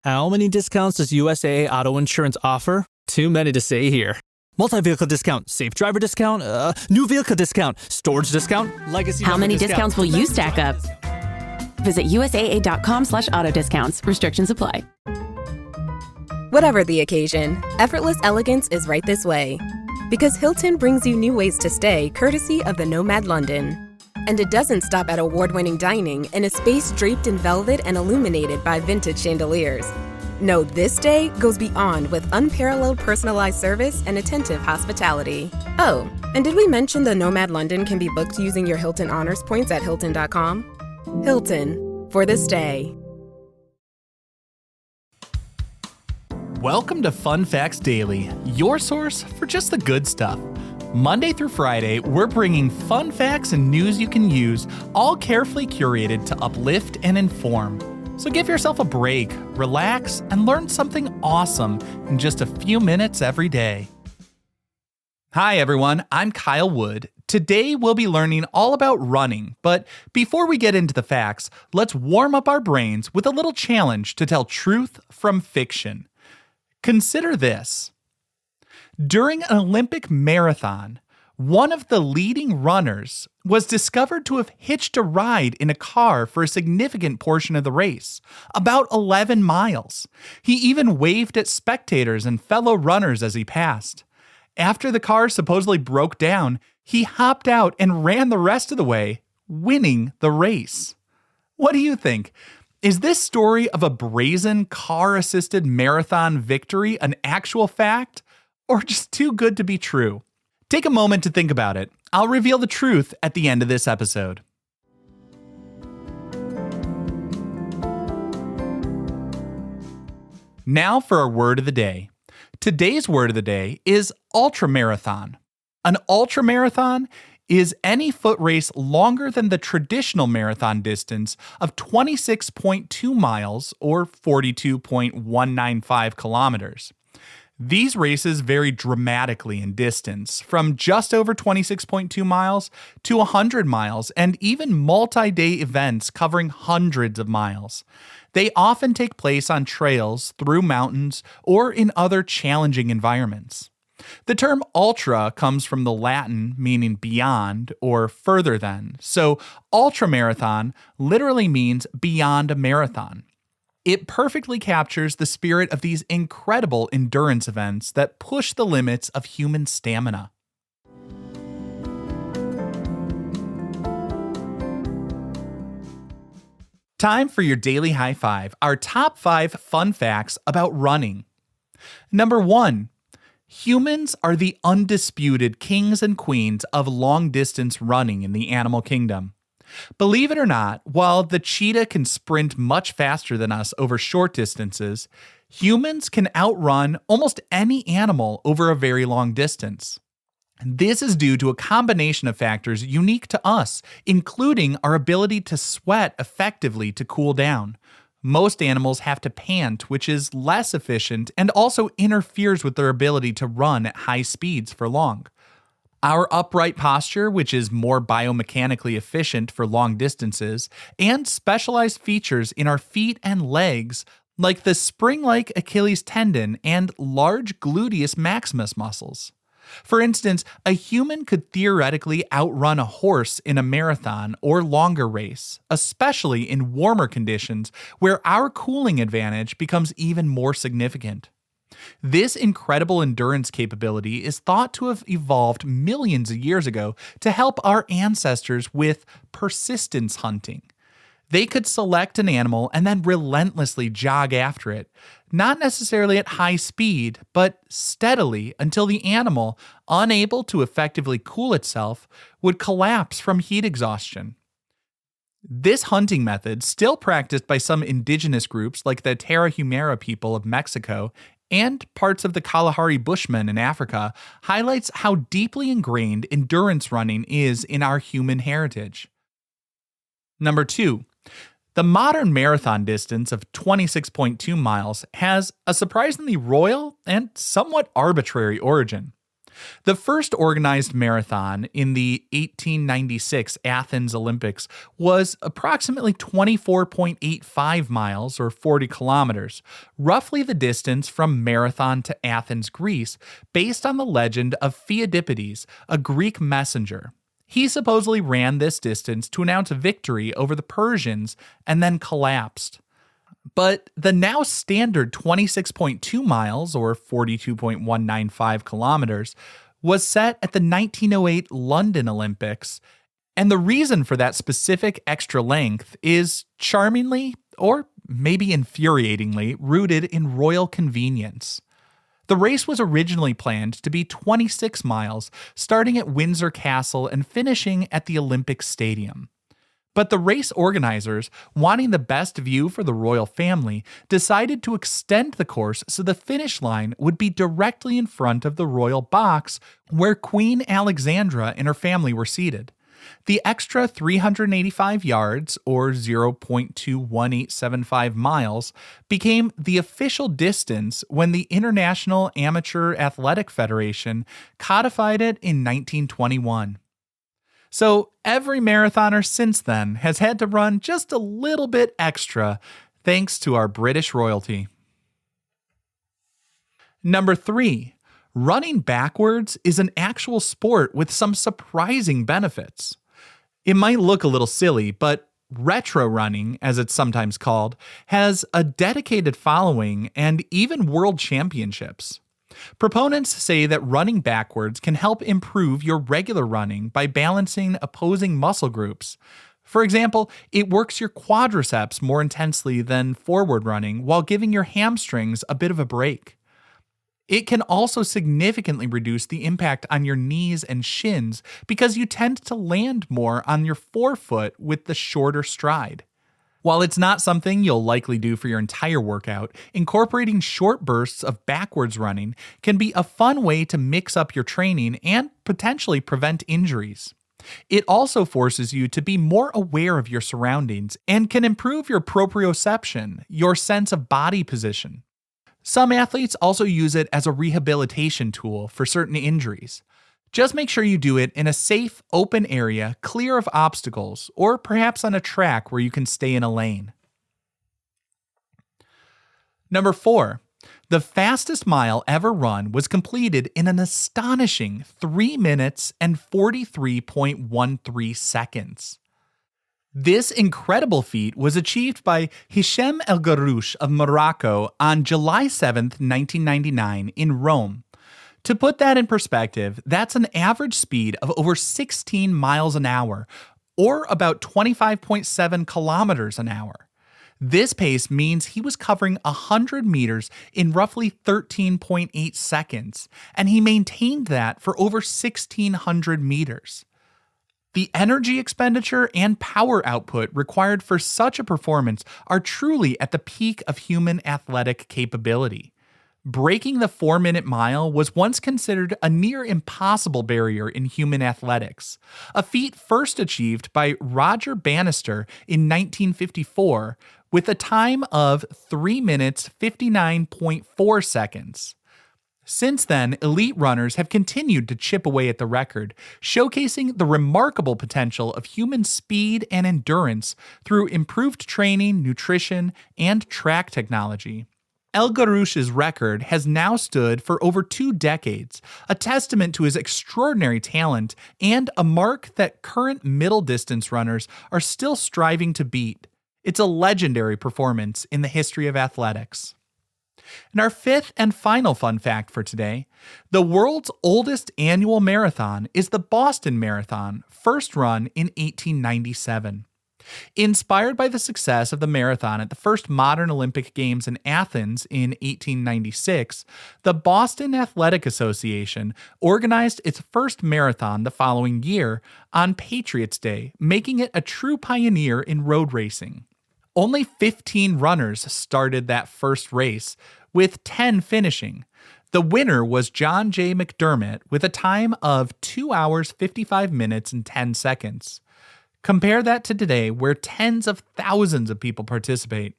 How many discounts does USAA Auto Insurance offer? Too many to say here. Multi-vehicle discount, safe driver discount, new vehicle discount, storage discount, legacy. How many discounts will you stack up? Visit USAA.com/auto discounts. Restrictions apply. Whatever the occasion, effortless elegance is right this way. Because Hilton brings you new ways to stay courtesy of the Nomad London. And it doesn't stop at award-winning dining in a space draped in velvet and illuminated by vintage chandeliers. No, this day goes beyond with unparalleled personalized service and attentive hospitality. Oh, and did we mention the Nomad London can be booked using your Hilton Honors points at Hilton.com? Hilton, for the stay. Welcome to Fun Facts Daily, your source for just the good stuff. Monday through Friday, we're bringing fun facts and news you can use, all carefully curated to uplift and inform. So give yourself a break, relax, and learn something awesome in just a few minutes every day. Hi everyone, I'm Kyle Wood. Today we'll be learning all about running, but before we get into the facts, let's warm up our brains with a little challenge to tell truth from fiction. Consider this. During an Olympic marathon, one of the leading runners was discovered to have hitched a ride in a car for a significant portion of the race, about 11 miles. He even waved at spectators and fellow runners as he passed. After the car supposedly broke down, he hopped out and ran the rest of the way, winning the race. What do you think? Is this story of a brazen car-assisted marathon victory an actual fact, or just too good to be true? Take a moment to think about it. I'll reveal the truth at the end of this episode. Now for our word of the day. Today's word of the day is ultramarathon. An ultramarathon is any foot race longer than the traditional marathon distance of 26.2 miles or 42.195 kilometers. These races vary dramatically in distance, from just over 26.2 miles to 100 miles, and even multi-day events covering hundreds of miles. They often take place on trails, through mountains, or in other challenging environments. The term ultra comes from the Latin meaning beyond or further than, so ultramarathon literally means beyond a marathon. It perfectly captures the spirit of these incredible endurance events that push the limits of human stamina. Time for your daily high five, our top 5 fun facts about running. Number 1, humans are the undisputed kings and queens of long-distance running in the animal kingdom. Believe it or not, while the cheetah can sprint much faster than us over short distances, humans can outrun almost any animal over a very long distance. This is due to a combination of factors unique to us, including our ability to sweat effectively to cool down. Most animals have to pant, which is less efficient and also interferes with their ability to run at high speeds for long. Our upright posture, which is more biomechanically efficient for long distances, and specialized features in our feet and legs, like the spring-like Achilles tendon and large gluteus maximus muscles. For instance, a human could theoretically outrun a horse in a marathon or longer race, especially in warmer conditions where our cooling advantage becomes even more significant. This incredible endurance capability is thought to have evolved millions of years ago to help our ancestors with persistence hunting. They could select an animal and then relentlessly jog after it, not necessarily at high speed, but steadily until the animal, unable to effectively cool itself, would collapse from heat exhaustion. This hunting method, still practiced by some indigenous groups like the Tarahumara people of Mexico and parts of the Kalahari Bushmen in Africa, highlights how deeply ingrained endurance running is in our human heritage. Number 2. The modern marathon distance of 26.2 miles has a surprisingly royal and somewhat arbitrary origin. The first organized marathon in the 1896 Athens Olympics was approximately 24.85 miles or 40 kilometers, roughly the distance from Marathon to Athens, Greece, based on the legend of Pheidippides, a Greek messenger. He supposedly ran this distance to announce victory over the Persians and then collapsed. But the now standard 26.2 miles, or 42.195 kilometers, was set at the 1908 London Olympics, and the reason for that specific extra length is charmingly, or maybe infuriatingly, rooted in royal convenience. The race was originally planned to be 26 miles, starting at Windsor Castle and finishing at the Olympic Stadium. But the race organizers, wanting the best view for the royal family, decided to extend the course so the finish line would be directly in front of the royal box where Queen Alexandra and her family were seated. The extra 385 yards, or 0.21875 miles, became the official distance when the International Amateur Athletic Federation codified it in 1921. So every marathoner since then has had to run just a little bit extra, thanks to our British royalty. Number 3, running backwards is an actual sport with some surprising benefits. It might look a little silly, but retro running, as it's sometimes called, has a dedicated following and even world championships. Proponents say that running backwards can help improve your regular running by balancing opposing muscle groups. For example, it works your quadriceps more intensely than forward running while giving your hamstrings a bit of a break. It can also significantly reduce the impact on your knees and shins because you tend to land more on your forefoot with the shorter stride. While it's not something you'll likely do for your entire workout, incorporating short bursts of backwards running can be a fun way to mix up your training and potentially prevent injuries. It also forces you to be more aware of your surroundings and can improve your proprioception, your sense of body position. Some athletes also use it as a rehabilitation tool for certain injuries. Just make sure you do it in a safe, open area, clear of obstacles, or perhaps on a track where you can stay in a lane. Number 4, the fastest mile ever run was completed in an astonishing 3 minutes and 43.13 seconds. This incredible feat was achieved by Hichem El Garouche of Morocco on July 7, 1999, in Rome. To put that in perspective, that's an average speed of over 16 miles an hour, or about 25.7 kilometers an hour. This pace means he was covering 100 meters in roughly 13.8 seconds, and he maintained that for over 1,600 meters. The energy expenditure and power output required for such a performance are truly at the peak of human athletic capability. Breaking the 4-minute mile was once considered a near impossible barrier in human athletics, a feat first achieved by Roger Bannister in 1954 with a time of 3 minutes 59.4 seconds. Since then, elite runners have continued to chip away at the record, showcasing the remarkable potential of human speed and endurance through improved training, nutrition, and track technology. El Garouche's record has now stood for over 2 decades, a testament to his extraordinary talent and a mark that current middle distance runners are still striving to beat. It's a legendary performance in the history of athletics. And our 5th and final fun fact for today, the world's oldest annual marathon is the Boston Marathon, first run in 1897. Inspired by the success of the marathon at the first modern Olympic Games in Athens in 1896, the Boston Athletic Association organized its first marathon the following year on Patriots' Day, making it a true pioneer in road racing. Only 15 runners started that first race, with 10 finishing. The winner was John J. McDermott with a time of 2 hours, 55 minutes, and 10 seconds. Compare that to today, where tens of thousands of people participate.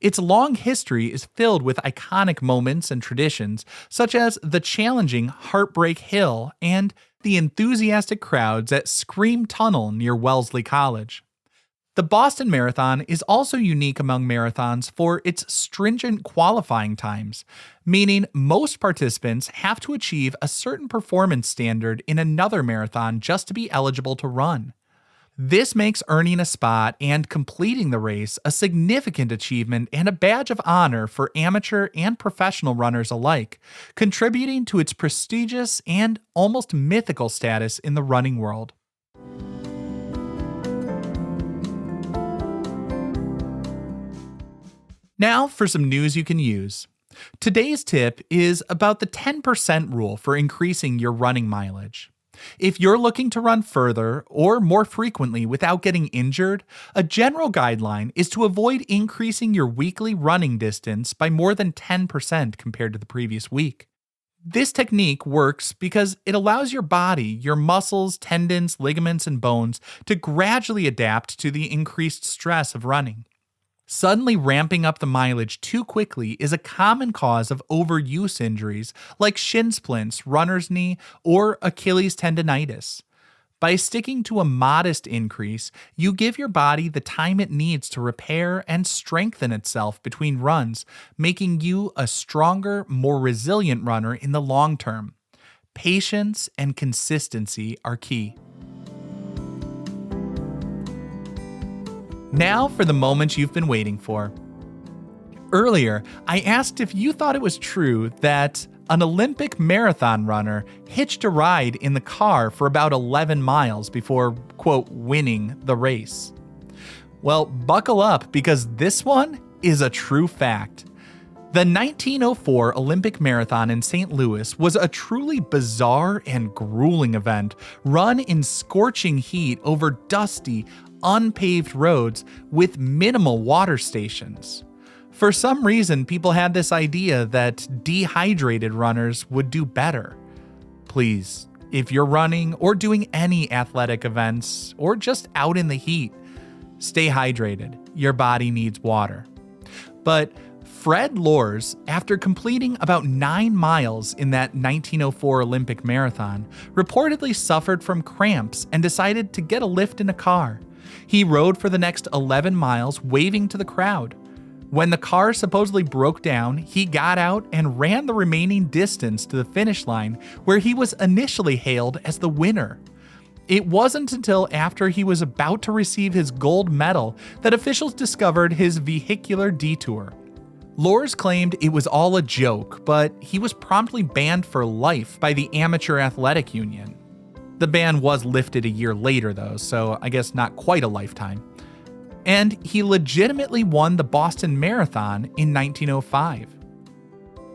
Its long history is filled with iconic moments and traditions, such as the challenging Heartbreak Hill and the enthusiastic crowds at Scream Tunnel near Wellesley College. The Boston Marathon is also unique among marathons for its stringent qualifying times, meaning most participants have to achieve a certain performance standard in another marathon just to be eligible to run. This makes earning a spot and completing the race a significant achievement and a badge of honor for amateur and professional runners alike, contributing to its prestigious and almost mythical status in the running world. Now for some news you can use. Today's tip is about the 10% rule for increasing your running mileage. If you're looking to run further or more frequently without getting injured, a general guideline is to avoid increasing your weekly running distance by more than 10% compared to the previous week. This technique works because it allows your body, your muscles, tendons, ligaments, and bones to gradually adapt to the increased stress of running. Suddenly ramping up the mileage too quickly is a common cause of overuse injuries like shin splints, runner's knee, or Achilles tendonitis. By sticking to a modest increase, you give your body the time it needs to repair and strengthen itself between runs, making you a stronger, more resilient runner in the long term. Patience and consistency are key. Now for the moment you've been waiting for. Earlier, I asked if you thought it was true that an Olympic marathon runner hitched a ride in the car for about 11 miles before, quote, winning the race. Well, buckle up because this one is a true fact. The 1904 Olympic Marathon in St. Louis was a truly bizarre and grueling event run in scorching heat over dusty, unpaved roads with minimal water stations. For some reason, people had this idea that dehydrated runners would do better. Please, if you're running or doing any athletic events or just out in the heat, stay hydrated. Your body needs water. But Fred Lors, after completing about 9 miles in that 1904 Olympic marathon, reportedly suffered from cramps and decided to get a lift in a car. He rode for the next 11 miles, waving to the crowd. When the car supposedly broke down, he got out and ran the remaining distance to the finish line, where he was initially hailed as the winner. It wasn't until after he was about to receive his gold medal that officials discovered his vehicular detour. Lors claimed it was all a joke, but he was promptly banned for life by the Amateur Athletic Union. The ban was lifted a year later, though, so I guess not quite a lifetime. And he legitimately won the Boston Marathon in 1905.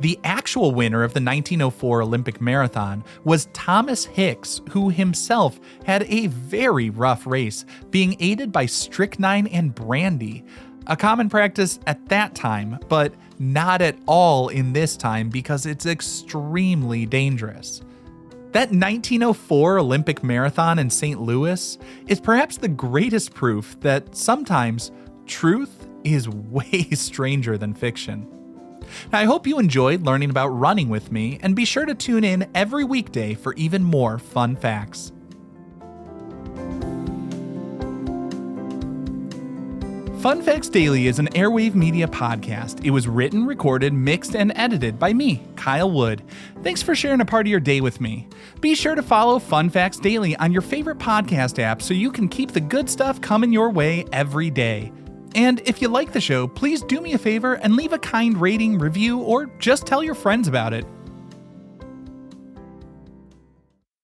The actual winner of the 1904 Olympic Marathon was Thomas Hicks, who himself had a very rough race, being aided by strychnine and brandy, a common practice at that time, but not at all in this time because it's extremely dangerous. That 1904 Olympic Marathon in St. Louis is perhaps the greatest proof that sometimes truth is way stranger than fiction. Now, I hope you enjoyed learning about running with me, and be sure to tune in every weekday for even more fun facts. Fun Facts Daily is an Airwave Media podcast. It was written, recorded, mixed, and edited by me, Kyle Wood. Thanks for sharing a part of your day with me. Be sure to follow Fun Facts Daily on your favorite podcast app so you can keep the good stuff coming your way every day. And if you like the show, please do me a favor and leave a kind rating, review, or just tell your friends about it.